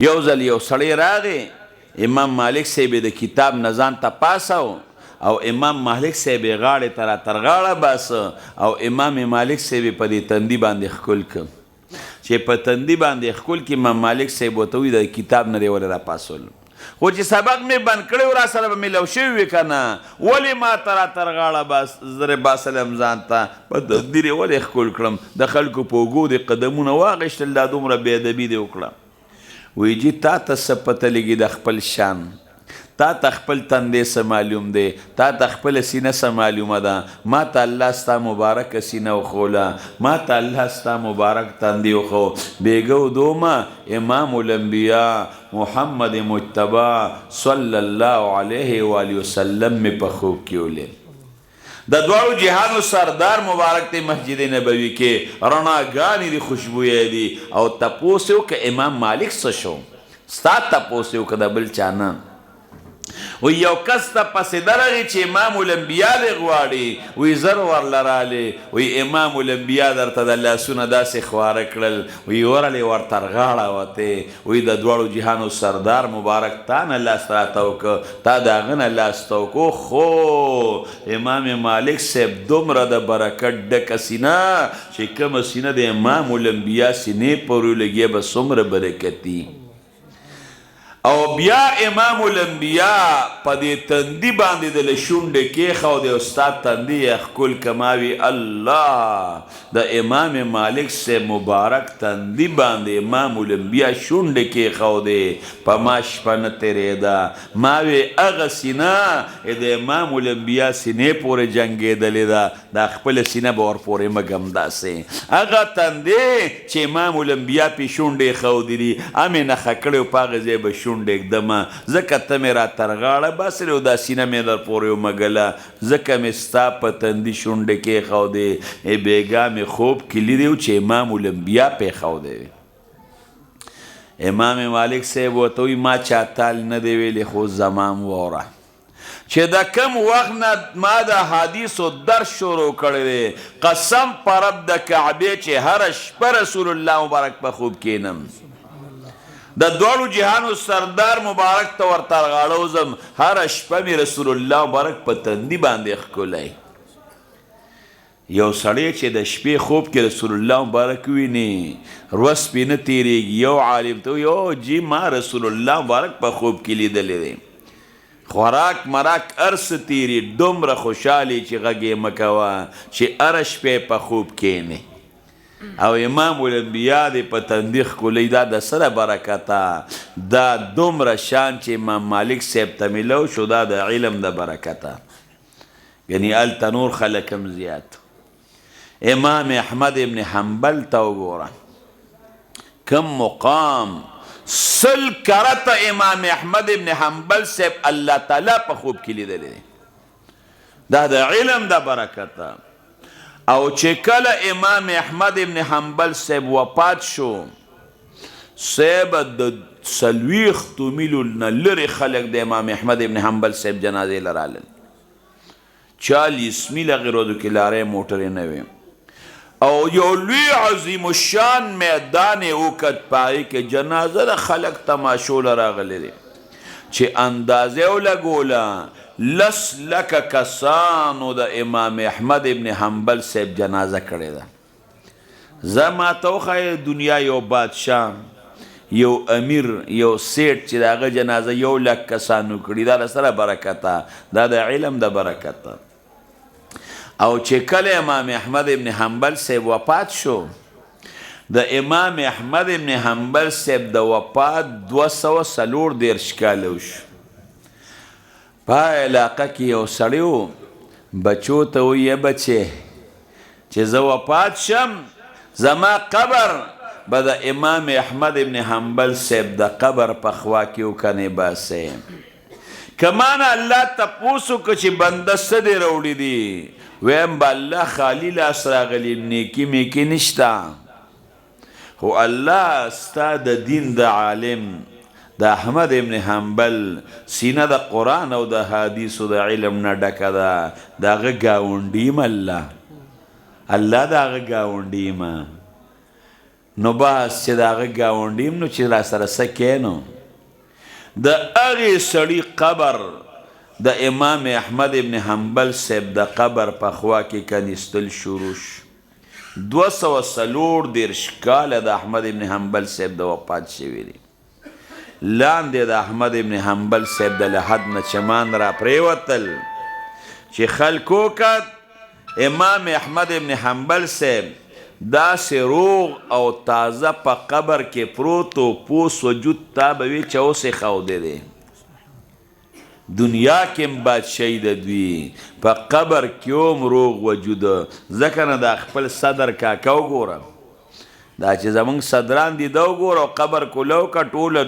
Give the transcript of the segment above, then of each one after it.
یو ځل یو سړی راغی امام مالک صاحب د کتاب نه ځان ته پاساو او امام مالک صاحب یې غاړې ته را تر غاړه باسه او امام مالک صاحب یې په دې تندي باندې ښکل کړ چې په تندي باندې ښکل کې امام مالک صاحب ورته وایي د کتاب نه دی ولې راپاڅول خو چې سبق مې بند کړی و را سره به مې لو شوي وي که نه ولې ما ته را تر غاړه زره باسلم ځان ته په تندي یې ولې ښکل کړم د خلکو په اوږو دې قدمونه واغېشتل دا دومره بېادبي دې وکړه وی جی تا ته څه پته لګي د خپل شان تا ته خپل تندی څه معلوم دی تا ته خپله سینه څه معلومه ده ما ته الله ستا مبارکه سینه وښوله ما ته الله ستا مبارک تندی وښو بیګو دومه امام الانبیاء محمد مجتبی صلی الله علیه و آله وسلم مې په خوب کې ولید د دواړو جهانو سردار مبارک ته مسجد نبوي کې رڼاګانې دي خوشبویې دي او تپوس یې وکړه امام مالک څه شو ستا تپوس یې وکړه د بل چا نه وی یو کس ته پسې درغی چې امام الانبیا دې غواړي وی زر ورله رالې وی امام الانبیا درته د لاسونه داسې خواره کړل وی ورلې ور تر غاړه وتې وی د دواړو جهانو سردار مبارک تا نه لاس راته وکړه تا د هغه نه لاس ته وکړو خو امام مالک صاحب دومره د برکت ډکه سینه چې کومه سینه د امام الانبیا سینې پورې لګي به څومره برکتي او بیا امام الانبیاء په دې تندي باندې د شونډې کېښود او ستا تندي یې ښکل کماوي الله د امام مالک صاحب مبارک تندي باندې امام الانبیاء شونډې کېښودې په ما شپه نه تېرېده ما وی هغه سینه د امام الانبیاء سینې پورې جنګېدلې ده دا خپله سینه به ورپورې مه ږم داسې هغه تندی چې امام الانبیاء پې شونډې ښودلي امې نښه کړی و په هغه ځای به شونډې ږدمه ځکه ته مې را تر غاړه باسلې او دا سینه مې در پورې ومږله ځکه مې ستا په تندي شونډې کېښودې بېګا مې خوب کې لیدی و چې امام الانبیا پېښودی امام مالک صاحب ورته وایي ما چاتال نه دی ویلی خو زمام واوره چې د کم وخت نه ما د حدیثو درس شروع کړی دی قسم په رب د کعبې چې هره شپه رسول الله مبارک په خوب کینم د دواړو جهانو سردار مبارک ته ورته غاړه وځم هره شپه مې رسول الله مبارک په تندي باندې ښکلی یو سړی چې د شپې خوب کې رسول الله مبارک ویني ورځ پې نه تېرېږي یو عالم ته یو جی ما رسول الله مبارک په خوب کې لیدلی دی خوراک مراک هر څه تېري دومره خوشحالي چې غږ یې مه کوه چې هره شپې په خوب کښېنې او امام الانبیاء دی په تندي ښکلی دا د سره برکته دا دومره شان چې امام مالک صاحب ته میلو شو دا د علم د برکته یعنی هلته نور خلک هم زیات امام احمد ابن حنبل ته وګوره کم مقام سل کرته امام احمد ابن حنبل صاحب الله تعالی په خوب کې لیدلی دا د علم د برکته او چې کله امام احمد ابن حنبل صاحب وفات شو صاحب د څلوېښتو میلو نه لرې خلک د امام احمد ابن حنبل صاحب جنازې له رالل 40 میله غیرودو کې لارې موټرې نه وې او یو لوی عظیم الشان میدان یې وکت په هغې کې جنازه د خلک تماشو له راغلی دی چې اندازه ولګوله 10 لکه کسانو د امام احمد ابن حنبل صاحب جنازه کړې ده زه ماته وښایه دنیا یو بادشاه یو امیر یو سیټ چې د هغه جنازه 1 لک کسانو کړي دا د سره برکته دا د علم د برکته او چې کله امام احمد ابن حنبل صاحب وفات شو د امام احمد ابن حنبل صاحب د وفات 240 کاله وشو په علاقه کې یو سړی و بچو ته ویې بچې چې زه وفات شم زما قبر به د امام احمد ابن حنبل صاحب د قبر په خوا کې وکنې باسې که مانه الله تپوس وکړه چې بنده څه دې راوړي دي ویم به الله خالي لاس راغلی نیکي میکي نشته خو الله ستا د دین د عالم د احمد ابن حنبل سینه د قرآن او د حدیثو د علم نه ډکه ده د هغه ګاونډي یم الله د هغه ګاونډي یم نو بس چې د هغه ګاونډي نو چې را سره څه کینو د هغې سړي قبر د امام احمد ابن حنبل صاحب د قبر په خوا کې کنیستل شروع شو 240 کاله د احمد ابن حنبل صاحب د وفات شوي دي لاندې د احمد ابن حنبل صاحب د لحد نه چمان را پریوتل چې خلکو کت امام احمد ابن حنبل صاحب داسې روغ او تازه په قبر کې پروت و پوس وجود تا به وي چې اوس یې ښودی دی دنیا کې هم بادشاهي د دوی په قبر کې هم روغ وجود ځکه نه دا خپل صدر کاکا وګوره دا چې زمونږ صدران دي دا وګوره او قبر کولو که ټوله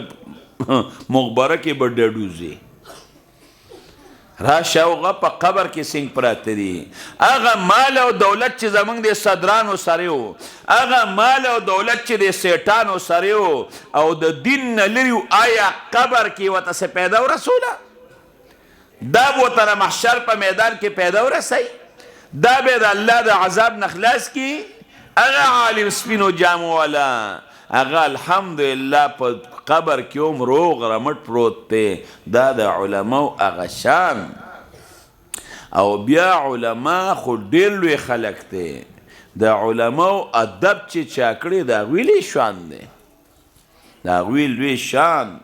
مغبره کې به ډډوځي راشه هغه په قبر کې څنګه پراته دي هغه مال او دولت چې زمونږ د صدرانو سره و هغه مال او دولت چې د سیټانو سره و او د دین نه لرې آیا قبر کې ورته څه پیدا ورسوله دا به ورته محشر په میدان کې پیدا ورسوي دا به د الله د عذاب نه خلاص کړي هغه عالم سپینو جامو والا هغه الحمدلله په قبر کې هم روغ رمټ پروت دی دا د علماو هغه شان او بیا علما خو ډېر لوی خلک دی د علماو ادب چې چا کړی د هغوی لوی شان دی د هغوی لوی شان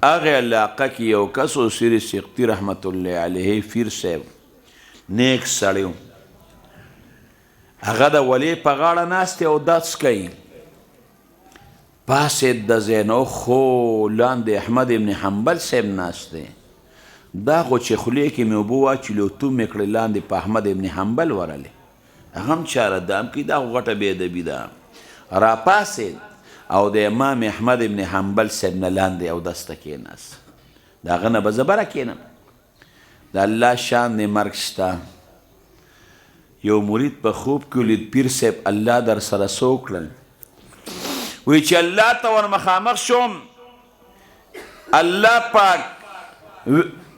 هغې علاقه کې یو کس و سیر سقطي رحمت الله علیه پیر صاحب نیک سړی و هغه د ولي په غاړه ناست دی او درس کوي پاسې د زینو خو لاندې احمد ابن حنبل صاحب ناست دی دا خو چې خولې کې مې اوبه واچولې او تو مې کړې لاندې په احمد ابن حنبل ورلې هغه هم چاره دام کې دا خو غټه بېادبي ده راپاسېد او د امام احمد ابن حنبل صاحب نه لاندې اودس ته کېناست د هغه نه به زه بره کېنم د الله شان دی مرګ شته یو مرید په خوب کې ولید پیر صاحب الله در سره څه وکړل وی چې الله ته ور مخامخ شوم الله پاک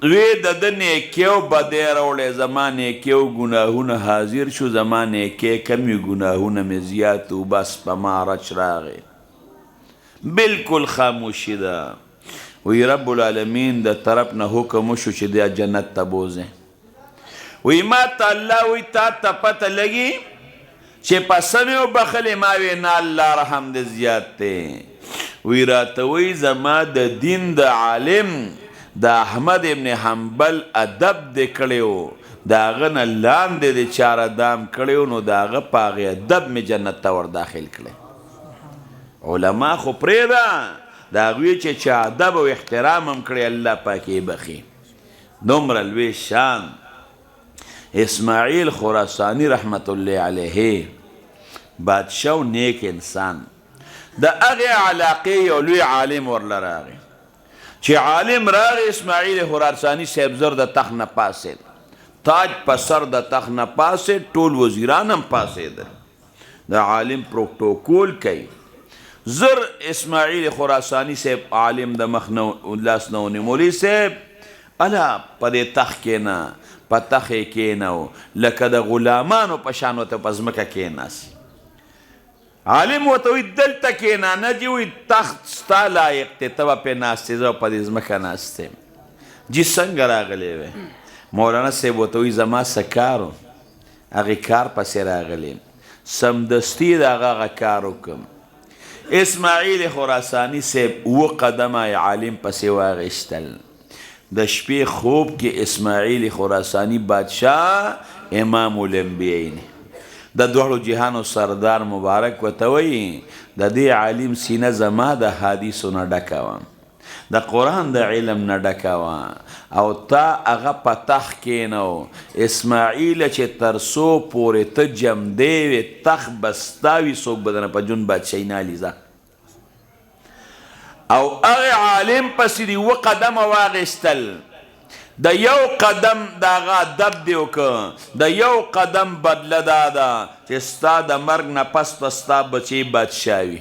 وی د ده نیکي او بدۍ راوړی زما نیکي او ګناهونه حاضر شو زما نیکۍ کمې ګناهونه مې زیات و بس په ما رچ راغی بالکل خاموشي ده وی رب العالمین د طرف نه حکم وشو چې دا جنت ته بوځې وی ما ته الله وی تا ته پته لګي چې په سمې وبخلې ما وی نه الله رحم دې زیات دی وی راته وی زما د دین د عالم د احمد ابن حنبل ادب دې کړی و د هغه نه لاندې دې چاره دام کړی و نو د هغه په هغې ادب مې جنت ته ور داخل کړی علما خو پرېږده د هغوی چې چا ادب او احترام هم کړی الله پاک یې بخي دومره لوی شان اسماعیل خراسانی رحمت الله علیه بادشاه و نیک انسان د هغې علاقې یو لوی عالم ورله راغی چې عالم راغی اسماعیل خراسانی صاحب زر د تخت نه پاسېد تاج په سر د تخت نه پاسېد ټول وزیران هم پاسېدل د عالم پروتوکول کوي زر اسماعیل خراسانی صاحب عالم د مخ نه لاس نه ونیو مولوي صاحب الا په دې تخت کېنه په تخت یې کېنو لکه د غلامانو په شان ورته په ځمکه کېناست عالم ورته وایي دلته کېنه نه دي وایي تخت ستا لایق دی ته به پرې ناست یې زه په دې ځمکه ناست یم جي څنګه راغلی وی مولانا صاحب ورته وایي زما څه کار و هغې کار پسې راغلی سمدستي د هغه کار وکړم اسماعیل خراسانی صاحب اوه قدمه عالم پسې واغېستل د شپې خوب کې اسماعیل خراسانی بادشاه امام الانبیاء د دوړو جهانو سردار مبارک ورته وایي د دې عالم سینه زما د حدیثو نه ډکه وه د قرآن د علم نه ډکه وه او تا هغه په تخت کېنو اسماعیل چې تر څو پورې ته جمدی وې تخت به ستا وي څوک به درنه په جون بادشاهي نه لیځه او هغه عالم پسې دې اوه قدمه واخیستل د یو قدم د هغه ادب دې وکړه د یو قدم بدله دا ده چې ستا د مرګ نه پس به ستا بچی بادشاه وي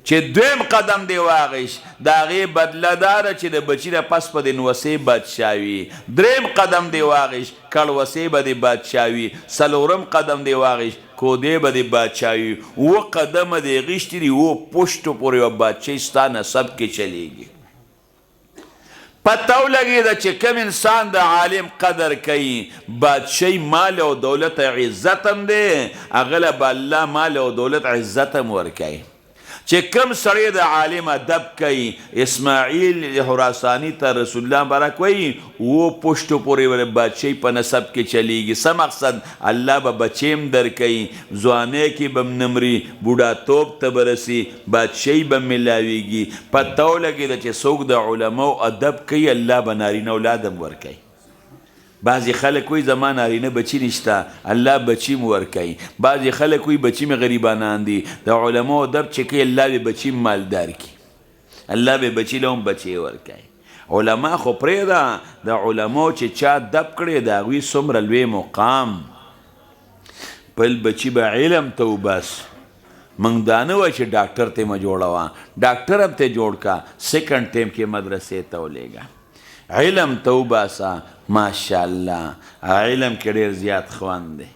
چې دویم قدم دی واغیش د هغې بدله داره چې د بچي د پس په د نوسې بادشاه وي. دریم قدم دی واغیش کړوسې به د بادشاه وي. څلورم قدم دی واغیش کودې به د بادشاه وي. اووه قدمه دی غیشتي دي، اووه پشتو پورې به بادشاهي ستا نسب کې چلیږي. پته ولګېده چې کوم انسان د عالم قدر کوي، بادشاهي مال او دولت عزت هم دی، هغه له به الله مال او دولت عزت هم ورکوي. چې کوم سړی د عالم ادب کوي، اسماعیل خراساني ته رسول الله مبارک وایي اووه پشتو پورې به بادشاهي په نسب کې چلیږي. څه مقصد؟ الله به بچی هم درکوي، ځوانۍ کې به هم نه مري، بوډاتوب ته به رسي، بادشاهي به میلاویږي. پته ولګېده چې څوک د علماو ادب کوي الله به نارینه اولاد هم ورکوي. بعضی خلک وایي زما نارینه بچی نشته، الله بچی م ورکوي. بعضی خلک وایي بچی مې غریبانان دي. د علماو ادب چې کوي الله به بچی مالدار کړي، الله به بچی له هم بچی ورکوي. علما خو پرېږده، د علماو چې چا ادب کړی د هغوی څومره لوی مقام، بل بچی به علم ته وبس. موږ دا نه وایي چې ډاکټر ته مه جوړوه، ډاکټر هم ته جوړ کا، سیکنډ ټیم کې مدرسې ته ولېږه، علم ته وباسه. ماشاءالله علم کې ډېر زیات خوند دی.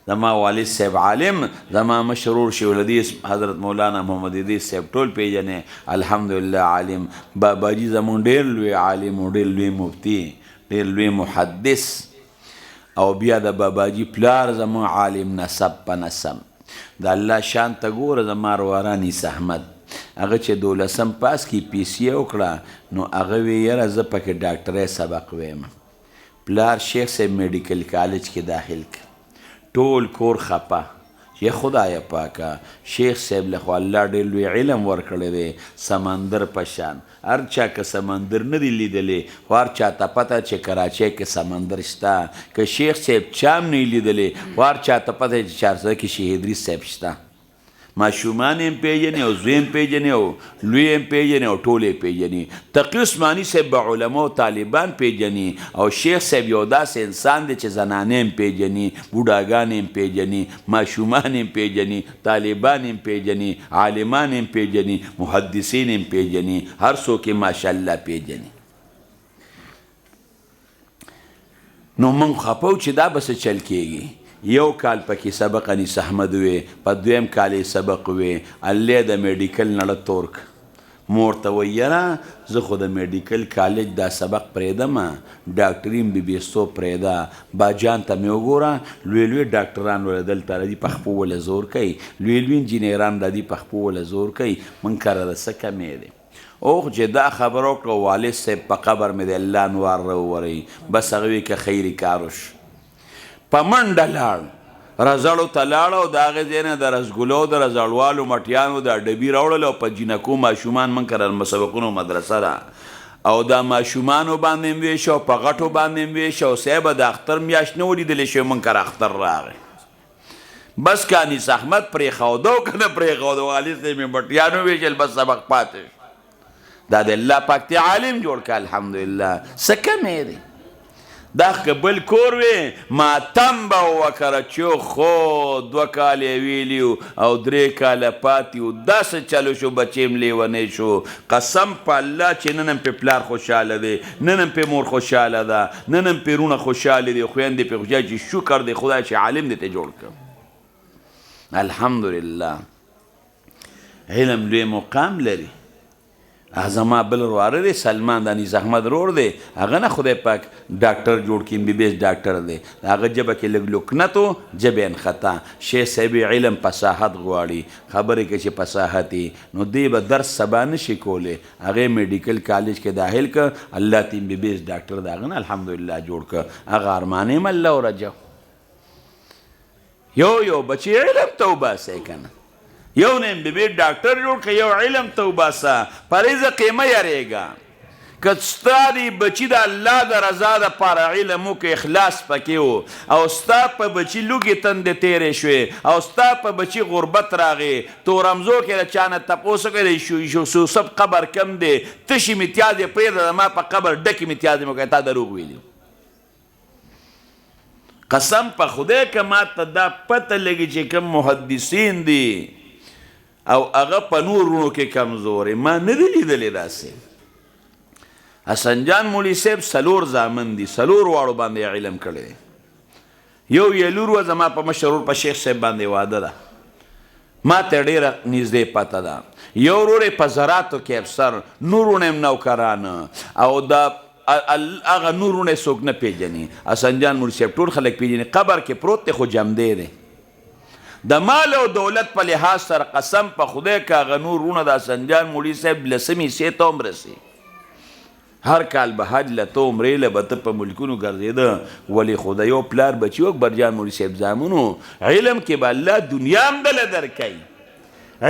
زما والد صاحب عالم، زما مشهور شیخ الحدیث حضرت مولانا محمد ادریس صاحب ټول پیژنې، الحمدلله عالم. باباجي زمون ډېر لوی عالم او ډېر لوی مفتی، ډېر لوی محدث. او بیا د باباجي پلار زمون عالم نسب په نسب. د الله شان ته ګوره، زما روارانی احمد هغه چې 12 پاس کې پی سی وکړه، نو هغه وی یاره زه پکې ډاکټرۍ سبق ویم. پلار شیخ صاحب میډیکل کالج کې داخل کړ، ټول کور خپه چې خدای پاکه شیخ صاحب له خو الله ډېر لوی علم ورکړی دی، سمندر په شان. هر چا که سمندر نه دی لیدلی، خو هر چا ته پته چې کراچۍ کې سمندر شته. که شیخ صاحب چا هم نه لیدلی، خو هر چا ته پته چې چارسده کې شیخ ادریس صاحب شته. ماشومان هم پیژنې او زوی هم پیژنې او لوی هم پیژنې او ټول یې پیژنې. تقي عثماني صاحب به علما او طالبان پیژني، او شیخ صاحب یو داسې انسان دی چې زنانې هم پیژني، بوډاګانې هم پیژني، ماشومان هم پیژني، طالبان هم پیژني، عالمان هم پیژني، محدثین هم پیژني، هر څوک یې ماشاءالله پیژني. نو موږ خپه وو چې دا به څه چل کېږي. یو کال پکې سبق انیس احمد وی، په دویم کال یې سبق وی، الله د میډیکل نړه تورک. مور ته وایي یاره زه خو د میډیکل کالج دا سبق پرېږدم، ډاکټري م بي بي اس تو پرېږده. باجان ته مې وګوره، لوی لوی ډاکټران وله دلته راځي، په خپو وله زور کوي، لوی لوی انجینران راځي، په خپو وله زور کوي. موږ کره د څه کمې دی. اوخ چې دا خبره وکړه، والد صاحب په قبر مې د الله انوار راوورئ، بس هغه وی که خیري کار وشو. په منډه لاړ، رزړو ته لاړ او د هغې ځای نه د رسګلو د رزړوالو مټیانو دا ډبي راوړل او په جینکو ماشومان من کره مسبقونو مدرسه ده، او دا ماشومانو باندې م ویش او په غټو باندې م ویش. او صاحبه د اختر میاشت نه ولیدلی شوی، من کره اختر راغی. بس که انیس احمد پرېښوده او که نه پرېښوده، والد صاحب مې مټیانو ویشل، بس سبق پاتې شو. دا د الله پاک ته عالم جوړ که الحمدلله. څه کمې دی دا که بل کور وی ماتم به وکړه چې خو 2 کاله ویلي او 3 کاله پاتې و، داسې چلو شو بچی م لیونی شو. قسم په الله چې نن هم پې پلار خوشحاله دی، نن هم پې مور خوشحاله ده، نن هم پې رونه خوشحاله دي، خویندې پې خوشحاله چې شکر دی خدای چې عالم دې ته جوړ کړم. الحمدلله علم لوی مقام لري. زما بل وراره دی سلمان د انیس احمد رور دی، هغه نه خدای پاک ډاکټر جوړ کړي، ام بي بي اس ډاکټر دی. هغه ژبه کې لږ لکنت و، ژبه انخطا. شیخ صاحب علم فصاحت غواړي، خبرې کې چې فصاحت وي، نو دی به درس سبا نشي کولی. هغې میډیکل کالج کې داخل کړ، الله ته ام بي بي اس ډاکټر د هغه نه الحمدلله جوړ کړ. هغه ارمان یې م الله ورجو. یو بچی علم ته وباسئ که نه، یو نه ام بي بي ډاکټر جوړ که، یو علم ته وباسه، پرې قیمه یریږه. که ستا دی بچی د الله د رضا دپاره علم وکړي، اخلاص پکې و، او ستا په بچي لوږې تندې تېرې شوې، او ستا په بچي غربت راغې، تورمزو کې د چا نه تپوس وکړی یوسف قبر کم دی، تشي متیازې پرېږده، زما په قبر ډکې متیازې مې وکړې، تا دروغ ویلي. قسم په خدای که ما ته دا پته لګي چې کوم محدثین دي او هغه په نور ورونو کې کمزورې. ما نه دی لیدلی داسې. حسن جان مولوي صاحب 4 زامن دي، 4 واړو باندې علم کړی دی. یو یې لور وه زما په مشر ورور په شیخ صاحب باندې واده ده، ما ته ډېره نږدې پته ده. یو ورور یې په زراعتو کې افسر، نور ورونه یې نوکران، او دا هغه نور ورونه یې څوک نه پېژني. حسن جان مولوي صاحب ټول خلک پېژني. قبر کې پروت دی خو جمدی دی. د مال او دولت په لحاظ سره قسم په خدای که هغه نور ورونه د حسن جان مولوي صاحب 10مې حصې ته هم رسي. هر کال به حج له ته عمرې له به ته په ملکونو ګرځېده. ولې خو د یو پلار بچي و اکبر جان مولوي صاحب زامنو، علم کې به الله دنیا هم دله درکوي،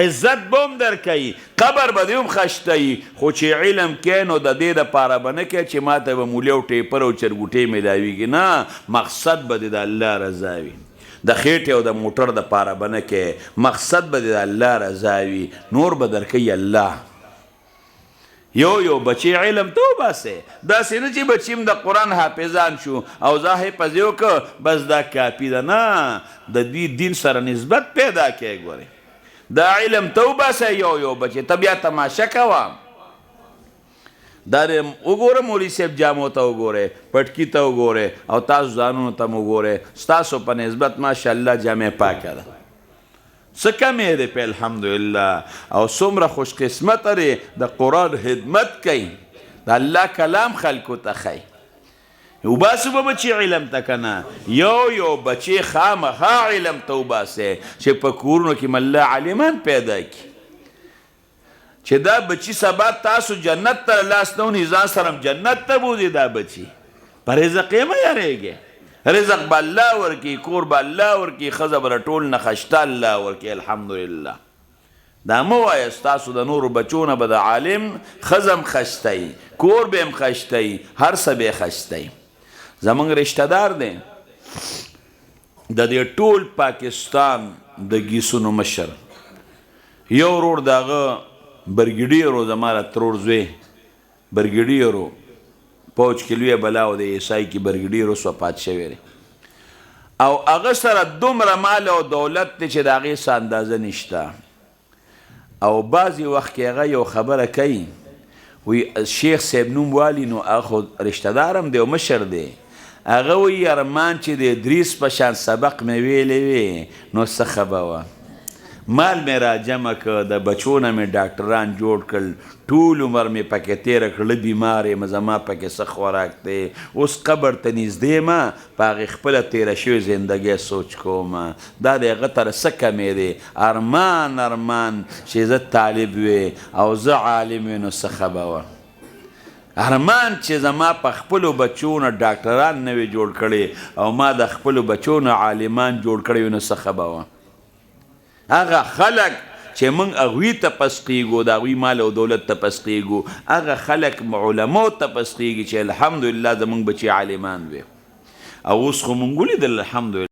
عزت به هم درکوي، قبر به دې هم خشتوي. خو چې علم کې نو د دې دپاره به نه کوې چې ما ته به مولي او ټیپر او چرګوټۍ میلاویږي. نه، مقصد به دې د الله رضا وي. د خېټې او د موټر دپاره به نه کوې، مقصد به دې د الله رضا وي. نور به درکوي الله. یو بچی علم تو باسه، داسې نه چې بچی هم د قرآن حافظان شو او زه حفظ یې وکړه بس دا کافي ده. نه، د دې دین سره نسبت پیدا کړئ. ګورې دا علم تو باسه یو بچی، ته بیا تماشه کوه. دا وګوره مولوي صاحب جامو ته وګورئ، پټکي ته وګورئ، او تاسو ځانونو ته م وګورئ. ستاسو په نسبت ماشاءالله جامع پاکه ده. څه کمې دی په الحمدلله. او څومره خوش قسمته دی د قرآن خدمت کوي، د الله کلام خلکو ته ښایي. وباسو به بچي علم ته که نه، یو بچی خامخا علم ته وباسئ چې په کورونو کې الله عالمان پیدا کړي، چې دا بچی سبا تاسو جنت ته لاس نه ونیسي، ځان سره جنت ته بوځي. دا بچی په رزق یې مه یارېږئ. رزق به الله ورکي، کور به الله ورکي، ښځه به ټول نه خشته الله ورکي. الحمدلله. دا مه وایه ستاسو د نورو بچو نه به د عالم ښځه هم خشته وي، کور به هم خشته وي، هر څه به یې خشته وي. زموږ رشته دار دی د دې ټول پاکستان د ګیسونو مشر، یو ورور د هغه برګډیر و، زما د ترور زوی برګډیر و، پوج کې لویه بلا و د عیسائی کې برګډیر اوس وفات شوی دی. او هغه سره دومره مال او دولت دی چې د هغې څه اندازه نشته. او بعضې وخت کې هغه یو خبره کوي، وی شیخ صاحب نوم والي نو هغه خو رشته دار هم دی او مشر دی. هغه وی ارمان چې د ادریس په شان سبق مې ویلی وي نو څه ښه به وه. مال مې را جمع که، د بچو نه مې ډاکټران جوړ کړل، ټول عمر مې پکې تېره کړه، بیمار یم، زما پکې څه خوراک دی. اوس قبر ته نږدې یم، په هغې خپله تېره شوې زندګۍ سوچ کوم. دا د هغه تر څه کمې دی. ارمان چې زه طالب وې او زه عالم وې نو څه ښه به وه. ارمان چې زما په خپلو بچو نه ډاکټران نه وې جوړ کړي او ما د خپلو بچو نه عالمان جوړ کړي وي نو څه ښه به وه. هغه خلک چې موږ هغوی تپس کېږو، د هغوی مال او دولت تپس کېږو، هغه خلک علماو تپس کېږي چې الحمدلله زموږ بچي عالمان وي. او اوس خو موږ ولیدل الحمدلله